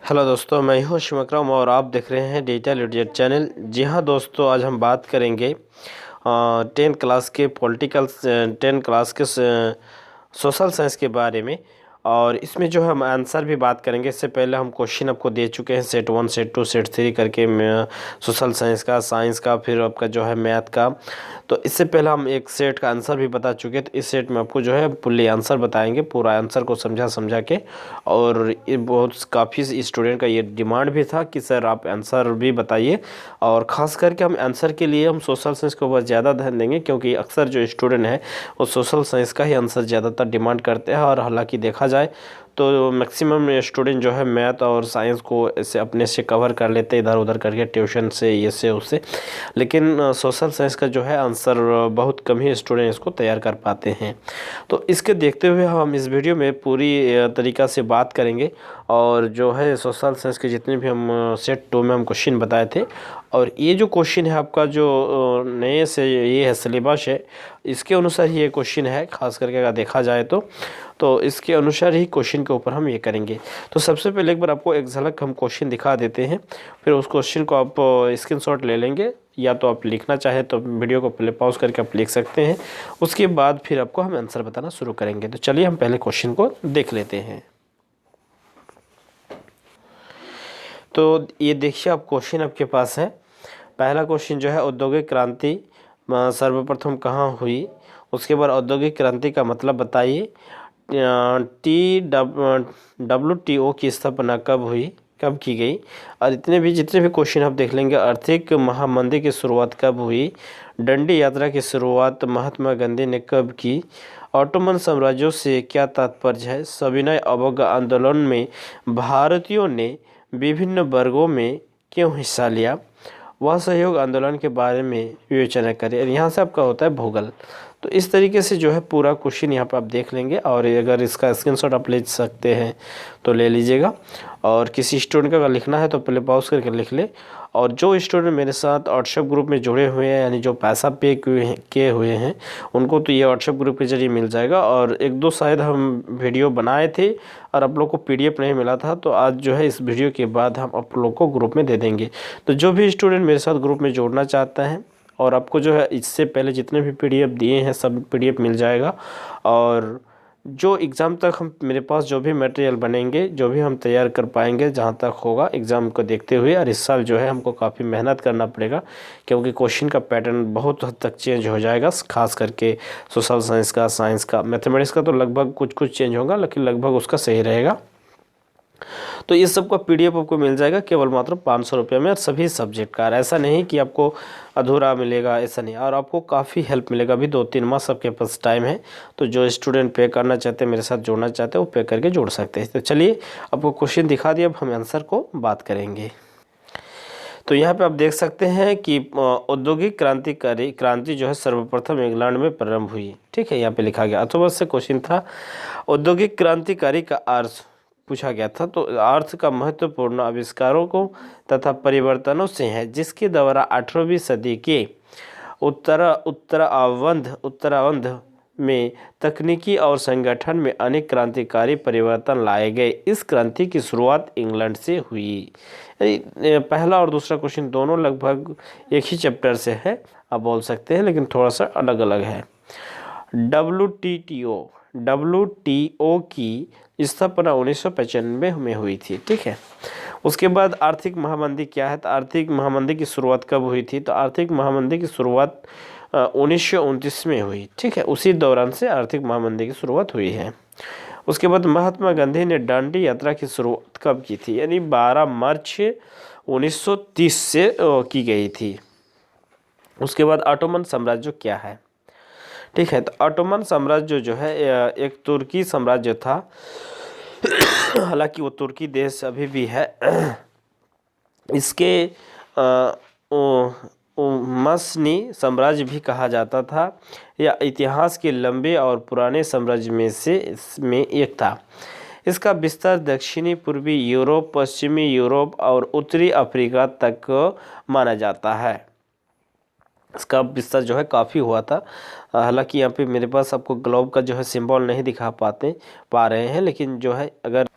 Hello दोस्तों, मैं हूं शिवक्रम और आप देख रहे हैं डिजिटल इडियट चैनल। जी हां दोस्तों, आज हम बात करेंगे 10 क्लास के सोशल साइंस के बारे में। और इसमें जो हम आंसर भी बात करेंगे। इससे पहले हम क्वेश्चन आपको दे चुके हैं सेट 1, सेट 2, सेट 3 करके सोशल साइंस का, साइंस का, फिर आपका जो है मैथ का। तो इससे पहले हम एक सेट का आंसर भी बता चुके हैं। तो इस सेट में आपको जो है फुल्ली आंसर बताएंगे, पूरा आंसर को समझा के। और ये बहुत काफ़ी स्टूडेंट का ये डिमांड भी था कि सर आप आंसर भी बताइए। और ख़ास करके हम आंसर के लिए हम सोशल साइंस के ऊपर ज़्यादा ध्यान देंगे, क्योंकि अक्सर जो स्टूडेंट है वो सोशल साइंस का ही आंसर ज़्यादातर डिमांड करते हैं। और हालांकि देखा जाए तो मैक्सिमम स्टूडेंट जो है मैथ और साइंस को ऐसे अपने से कवर कर लेते हैं, इधर उधर करके ट्यूशन से, ये से उससे। लेकिन सोशल साइंस का जो है आंसर बहुत कम ही स्टूडेंट इसको तैयार कर पाते हैं। तो इसके देखते हुए हम इस वीडियो में पूरी तरीक़ा से बात करेंगे। और जो है सोशल साइंस के जितने भी हम सेट 2 में हम क्वेश्चन बताए थे, और ये जो क्वेश्चन है आपका जो नए से ये है सिलेबस है, इसके अनुसार ही ये क्वेश्चन है। खास करके अगर देखा जाए तो इसके अनुसार ही क्वेश्चन के ऊपर हम ये करेंगे। तो सबसे पहले एक बार आपको एक झलक हम क्वेश्चन दिखा देते हैं, फिर उस क्वेश्चन को आप स्क्रीनशॉट ले लेंगे, या तो आप लिखना चाहें तो वीडियो को पहले पॉज करके आप लिख सकते हैं। उसके बाद फिर आपको हम आंसर बताना शुरू करेंगे। तो चलिए हम पहले क्वेश्चन को देख लेते हैं। तो ये देखिए, आप क्वेश्चन आपके पास है। पहला क्वेश्चन जो है, औद्योगिक क्रांति सर्वप्रथम कहाँ हुई? उसके बाद औद्योगिक क्रांति का मतलब बताइए। WTO की स्थापना कब हुई, कब की गई? और जितने भी क्वेश्चन आप देख लेंगे। आर्थिक महामंदी की शुरुआत कब हुई? डंडी यात्रा की शुरुआत महात्मा गांधी ने कब की? ऑटोमन साम्राज्यों से क्या तात्पर्य है? सविनय अवज्ञा आंदोलन में भारतीयों ने विभिन्न वर्गों में क्यों हिस्सा लिया? वह सहयोग आंदोलन के बारे में विवेचना करें। और यहाँ से आपका होता है भूगोल। तो इस तरीके से जो है पूरा क्वेश्चन यहाँ पे आप देख लेंगे। और अगर इसका स्क्रीनशॉट आप ले सकते हैं तो ले लीजिएगा। और किसी स्टूडेंट का अगर लिखना है तो पहले पॉज करके लिख ले। और जो स्टूडेंट मेरे साथ व्हाट्सएप ग्रुप में जुड़े हुए हैं, यानी जो पैसा पे किए हुए हैं, उनको तो ये व्हाट्सएप ग्रुप के जरिए मिल जाएगा। और एक दो शायद हम वीडियो बनाए थे और आप लोग को PDF नहीं मिला था, तो आज जो है इस वीडियो के बाद हम आप लोग को ग्रुप में दे देंगे। तो जो भी स्टूडेंट मेरे साथ ग्रुप में जोड़ना चाहता है, और आपको जो है इससे पहले जितने भी PDF दिए हैं सब PDF मिल जाएगा। और जो एग्ज़ाम तक हम मेरे पास जो भी मटेरियल बनेंगे, जो भी हम तैयार कर पाएंगे, जहाँ तक होगा एग्ज़ाम को देखते हुए। और इस साल जो है हमको काफ़ी मेहनत करना पड़ेगा, क्योंकि क्वेश्चन का पैटर्न बहुत हद तक चेंज हो जाएगा। खास करके सोशल साइंस का, साइंस का, मैथमेटिक्स का तो लगभग कुछ चेंज होगा, लेकिन लगभग उसका सही रहेगा। तो इस सब का PDF आपको मिल जाएगा केवल मात्र 500 रुपये में, और सभी सब्जेक्ट का। ऐसा नहीं कि आपको अधूरा मिलेगा, ऐसा नहीं। और आपको काफ़ी हेल्प मिलेगा। अभी 2-3 माह सबके पास टाइम है। तो जो स्टूडेंट पे करना चाहते हैं, मेरे साथ जोड़ना चाहते हैं, वो पे करके जोड़ सकते हैं। तो चलिए आपको क्वेश्चन दिखा दिया, अब हम आंसर को बात करेंगे। तो यहाँ पे आप देख सकते हैं कि औद्योगिक क्रांति जो है सर्वप्रथम इंग्लैंड में प्रारंभ हुई। ठीक है, यहाँ पे लिखा गया। अथवा से क्वेश्चन था, औद्योगिक क्रांतिकारी का अर्थ पूछा गया था। तो अर्थ का महत्वपूर्ण आविष्कारों को तथा परिवर्तनों से है, जिसके द्वारा 18वीं सदी के उत्तरावंध में तकनीकी और संगठन में अनेक क्रांतिकारी परिवर्तन लाए गए। इस क्रांति की शुरुआत इंग्लैंड से हुई। पहला और दूसरा क्वेश्चन दोनों लगभग एक ही चैप्टर से है, आप बोल सकते हैं, लेकिन थोड़ा सा अलग अलग है। WTO की स्थापना 1995 में हुई थी। ठीक है। उसके बाद आर्थिक महामंदी क्या है? तो आर्थिक महामंदी की शुरुआत कब हुई थी? तो आर्थिक महामंदी की शुरुआत 1929 में हुई। ठीक है, उसी दौरान से आर्थिक महामंदी की शुरुआत हुई है। उसके बाद महात्मा गांधी ने दांडी यात्रा की शुरुआत कब की थी? यानी 12 मार्च 1930 से की गई थी। उसके बाद ऑटोमन साम्राज्य क्या है? ठीक है, तो ऑटोमन साम्राज्य जो है एक तुर्की साम्राज्य था। हालांकि वो तुर्की देश अभी भी है। इसके मसनी साम्राज्य भी कहा जाता था, या इतिहास के लंबे और पुराने साम्राज्य में एक था। इसका विस्तार दक्षिणी पूर्वी यूरोप, पश्चिमी यूरोप और उत्तरी अफ्रीका तक माना जाता है। इसका विस्तार जो है काफ़ी हुआ था। हालांकि यहाँ पे मेरे पास आपको ग्लोब का जो है सिंबल नहीं दिखा पा रहे हैं, लेकिन जो है अगर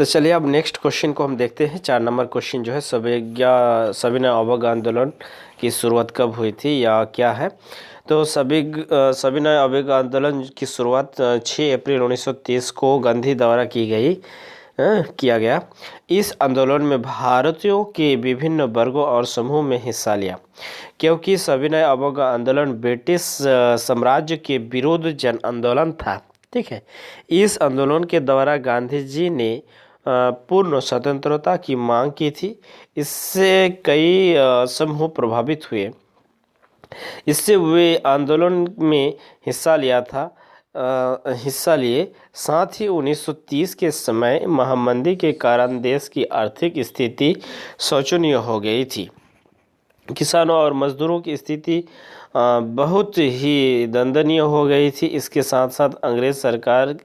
तो चलिए अब नेक्स्ट क्वेश्चन को हम देखते हैं। 4 नंबर क्वेश्चन जो है सविनय अवज्ञा आंदोलन की शुरुआत कब हुई थी या क्या है। तो सविनय अवज्ञा आंदोलन की शुरुआत 6 अप्रैल 1930 को गांधी द्वारा किया गया। इस आंदोलन में भारतीयों के विभिन्न वर्गों और समूहों में हिस्सा लिया, क्योंकि सविनय अवज्ञा आंदोलन ब्रिटिश साम्राज्य के विरुद्ध जन आंदोलन था। ठीक है, इस आंदोलन के द्वारा गांधी जी ने पूर्ण स्वतंत्रता की मांग की थी। इससे कई समूह प्रभावित हुए, इससे वे आंदोलन में हिस्सा लिए। साथ ही 1930 के समय महामंदी के कारण देश की आर्थिक स्थिति शोचनीय हो गई थी। किसानों और मजदूरों की स्थिति बहुत ही दयनीय हो गई थी। इसके साथ साथ अंग्रेज सरकार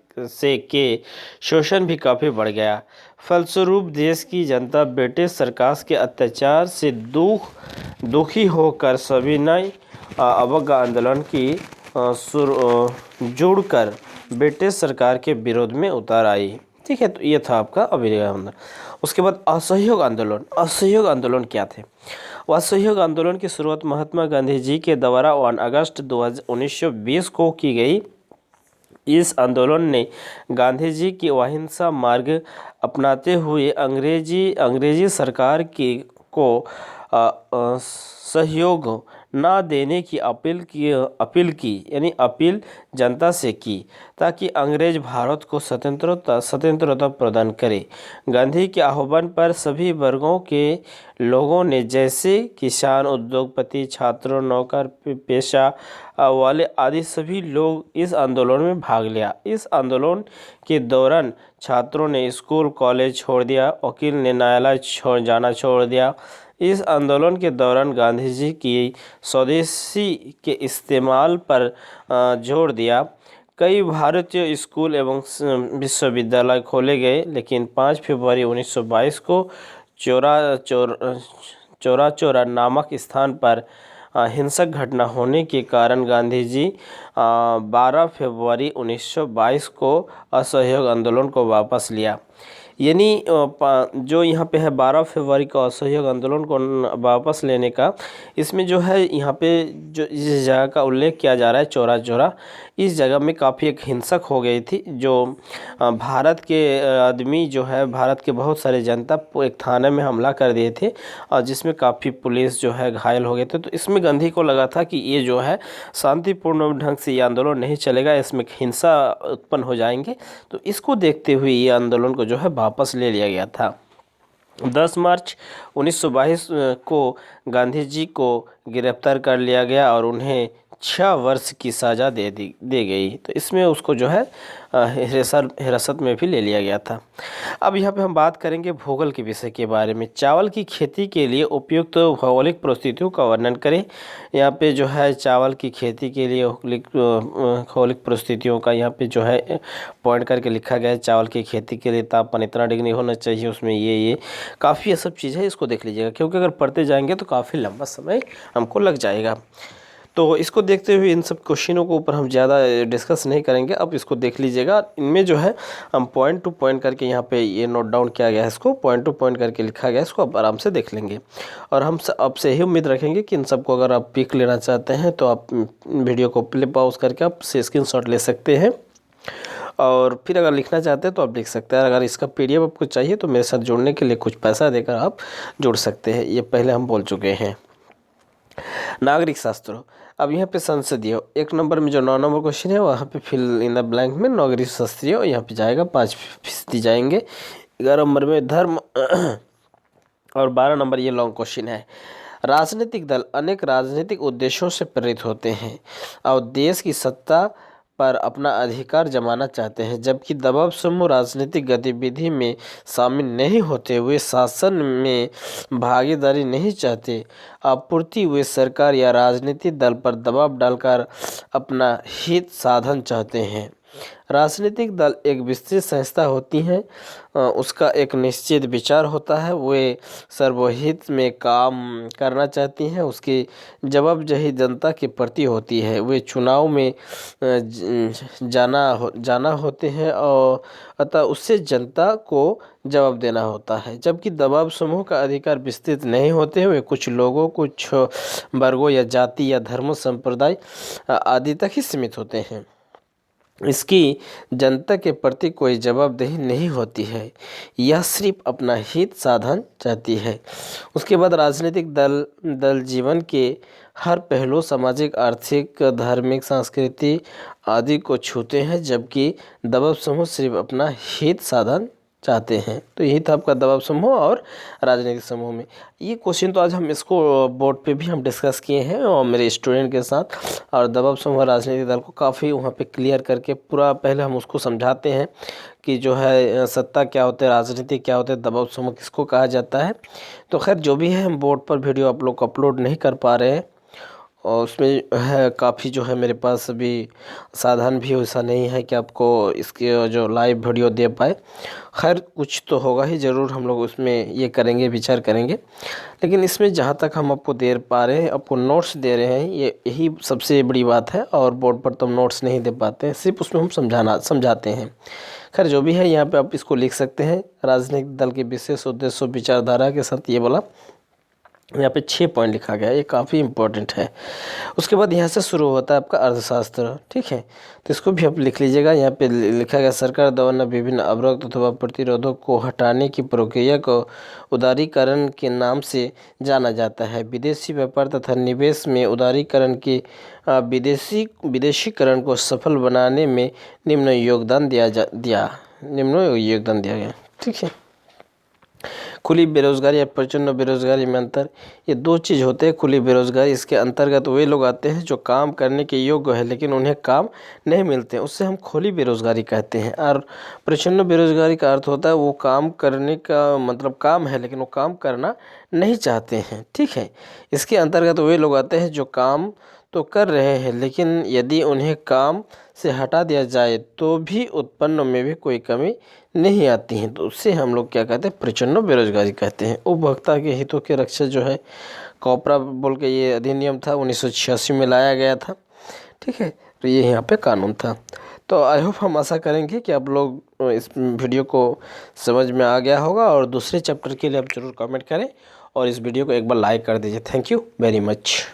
के शोषण भी काफ़ी बढ़ गया। फलस्वरूप देश की जनता ब्रिटिश सरकार के अत्याचार से दुखी होकर सविनय अवज्ञा आंदोलन की जुड़कर ब्रिटिश सरकार के विरोध में उतर आई। ठीक है, तो ये था आपका अवज्ञा आंदोलन। उसके बाद असहयोग आंदोलन। असहयोग आंदोलन क्या थे? असहयोग आंदोलन की शुरुआत महात्मा गांधी जी के द्वारा 1 अगस्त 1920 को की गई। इस आंदोलन ने गांधी जी की अहिंसा मार्ग अपनाते हुए अंग्रेजी सरकार को सहयोग ना देने की अपील जनता से की, ताकि अंग्रेज भारत को स्वतंत्रता प्रदान करे। गांधी के आह्वान पर सभी वर्गों के लोगों ने, जैसे किसान, उद्योगपति, छात्र, नौकर पेशा वाले आदि सभी लोग इस आंदोलन में भाग लिया। इस आंदोलन के दौरान छात्रों ने स्कूल कॉलेज छोड़ दिया, वकील ने न्यायालय जाना छोड़ दिया। इस आंदोलन के दौरान गांधी जी की स्वदेशी के इस्तेमाल पर जोर दिया। कई भारतीय स्कूल एवं विश्वविद्यालय खोले गए, लेकिन 5 फरवरी 1922 को चौरा नामक स्थान पर हिंसक घटना होने के कारण गांधी जी 12 फरवरी 1922 को असहयोग आंदोलन को वापस लिया। यानी जो यहाँ पे है 12 फरवरी का असहयोग आंदोलन को वापस लेने का, इसमें जो है यहाँ पे जो इस जगह का उल्लेख किया जा रहा है चौरा, इस जगह में काफ़ी एक हिंसक हो गई थी। जो भारत के आदमी जो है, भारत के बहुत सारे जनता एक थाने में हमला कर दिए थे और जिसमें काफ़ी पुलिस जो है घायल हो गए थे। तो इसमें गांधी को लगा था कि ये जो है शांतिपूर्ण ढंग से ये आंदोलन नहीं चलेगा, इसमें हिंसा उत्पन्न हो जाएंगे। तो इसको देखते हुए ये आंदोलन को जो है वापस ले लिया गया था। 10 मार्च 1922 को गांधी जी को गिरफ्तार कर लिया गया और उन्हें 6 वर्ष की सज़ा दे गई। तो इसमें उसको जो है हिरासत में भी ले लिया गया था। अब यहाँ पे हम बात करेंगे भूगोल के विषय के बारे में। चावल की खेती के लिए उपयुक्त भौगोलिक परिस्थितियों का वर्णन करें। यहाँ पे जो है चावल की खेती के लिए भौगोलिक परिस्थितियों का यहाँ पे जो है पॉइंट करके लिखा गया है। चावल की खेती के लिए तापमान इतना डिग्री होना चाहिए, उसमें ये काफ़ी ये सब चीज़ है, इसको देख लीजिएगा, क्योंकि अगर पढ़ते जाएंगे तो काफ़ी लंबा समय हमको लग जाएगा। तो इसको देखते हुए इन सब क्वेश्चनों के ऊपर हम ज़्यादा डिस्कस नहीं करेंगे। अब इसको देख लीजिएगा, इनमें जो है हम पॉइंट टू पॉइंट करके यहाँ पे ये नोट डाउन किया गया है, इसको पॉइंट टू पॉइंट करके लिखा गया है, इसको आप आराम से देख लेंगे। और हम आपसे यही उम्मीद रखेंगे कि इन सबको अगर आप पिक लेना चाहते हैं तो आप वीडियो को प्ले पॉज करके आप स्क्रीनशॉट ले सकते हैं, और फिर अगर लिखना चाहते हैं तो आप लिख सकते हैं। अगर इसका PDF आपको चाहिए तो मेरे साथ जुड़ने के लिए कुछ पैसा देकर आप जुड़ सकते हैं, ये पहले हम बोल चुके हैं। नागरिक शास्त्र। अब यहाँ पे संसदीय 1 नंबर में जो 9 नंबर क्वेश्चन है वहाँ पे फिल इन द ब्लैंक में नागरिक शास्त्रीय यहाँ पे जाएगा, 5% जाएंगे। 11 नंबर में धर्म और 12 नंबर ये लॉन्ग क्वेश्चन है। राजनीतिक दल अनेक राजनीतिक उद्देश्यों से प्रेरित होते हैं और देश की सत्ता पर अपना अधिकार जमाना चाहते हैं, जबकि दबाव समूह राजनीतिक गतिविधि में शामिल नहीं होते हुए शासन में भागीदारी नहीं चाहते। आपूर्ति वे सरकार या राजनीतिक दल पर दबाव डालकर अपना हित साधन चाहते हैं। राजनीतिक दल एक विस्तृत संस्था होती है, उसका एक निश्चित विचार होता है, वे सर्वहित में काम करना चाहती हैं, उसकी जवाबदेही जनता के प्रति होती है, वे चुनाव में जाना होते हैं और अतः उससे जनता को जवाब देना होता है। जबकि दबाव समूह का अधिकार विस्तृत नहीं होते हैं, वे कुछ लोगों, कुछ वर्गों या जाति या धर्म संप्रदाय आदि तक ही सीमित होते हैं। इसकी जनता के प्रति कोई जवाबदेही नहीं होती है, यह सिर्फ अपना हित साधन चाहती है। उसके बाद राजनीतिक दल जीवन के हर पहलू सामाजिक, आर्थिक, धार्मिक, सांस्कृतिक आदि को छूते हैं, जबकि दबाव समूह सिर्फ अपना हित साधन चाहते हैं। तो यही था आपका दबाव समूह और राजनीतिक समूह में। ये क्वेश्चन तो आज हम इसको बोर्ड पे भी हम डिस्कस किए हैं और मेरे स्टूडेंट के साथ, और दबाव समूह राजनीतिक दल को काफ़ी वहाँ पे क्लियर करके पूरा पहले हम उसको समझाते हैं कि जो है सत्ता क्या होता है, राजनीति क्या होता है, दबाव समूह किसको कहा जाता है। तो खैर जो भी है हम बोर्ड पर वीडियो आप लोग को अपलोड नहीं कर पा रहे हैं, और उसमें है काफ़ी जो है मेरे पास अभी साधन भी वैसा नहीं है कि आपको इसके जो लाइव वीडियो दे पाए। खैर कुछ तो होगा ही ज़रूर, हम लोग उसमें ये करेंगे, विचार करेंगे। लेकिन इसमें जहाँ तक हम आपको दे पा रहे हैं, आपको नोट्स दे रहे हैं, यही सबसे बड़ी बात है। और बोर्ड पर तो हम नोट्स नहीं दे पाते हैं, सिर्फ उसमें हम समझाते हैं। खैर जो भी है यहाँ पे आप इसको लिख सकते हैं। राजनीतिक दल के विशेष उद्देश्य और विचारधारा के साथ ये बोला, यहाँ पे 6 पॉइंट लिखा गया है, ये काफ़ी इंपॉर्टेंट है। उसके बाद यहाँ से शुरू होता है आपका अर्थशास्त्र, ठीक है। तो इसको भी आप लिख लीजिएगा। यहाँ पे लिखा गया, सरकार द्वारा विभिन्न अवरोध अथवा प्रतिरोधों को हटाने की प्रक्रिया को उदारीकरण के नाम से जाना जाता है। विदेशी व्यापार तथा निवेश में उदारीकरण के विदेशीकरण को सफल बनाने में निम्न योगदान दिया गया, ठीक है। खुली बेरोजगारी या प्रचंड बेरोजगारी में अंतर, ये 2 चीज़ होते हैं। खुली बेरोजगारी, इसके अंतर्गत वे लोग आते हैं जो काम करने के योग्य है लेकिन उन्हें काम नहीं मिलते, उससे हम खुली बेरोजगारी कहते हैं। और प्रचंड बेरोजगारी का अर्थ होता है वो काम करने का मतलब काम है लेकिन वो काम करना नहीं चाहते हैं, ठीक है। इसके अंतर्गत वे लोग आते हैं जो काम तो कर रहे हैं लेकिन यदि उन्हें काम से हटा दिया जाए तो भी उत्पन्न में भी कोई कमी नहीं आती है, तो उससे हम लोग क्या कहते हैं, प्रचंड बेरोजगारी कहते हैं। उपभोक्ता के हितों के रक्षा जो है कॉपरा बोल के ये अधिनियम था, 1986 में लाया गया था, ठीक है। तो ये यहाँ पे कानून था। तो आई होप, हम आशा करेंगे कि आप लोग इस वीडियो को समझ में आ गया होगा, और दूसरे चैप्टर के लिए आप ज़रूर कमेंट करें और इस वीडियो को एक बार लाइक कर दीजिए। Thank you very much.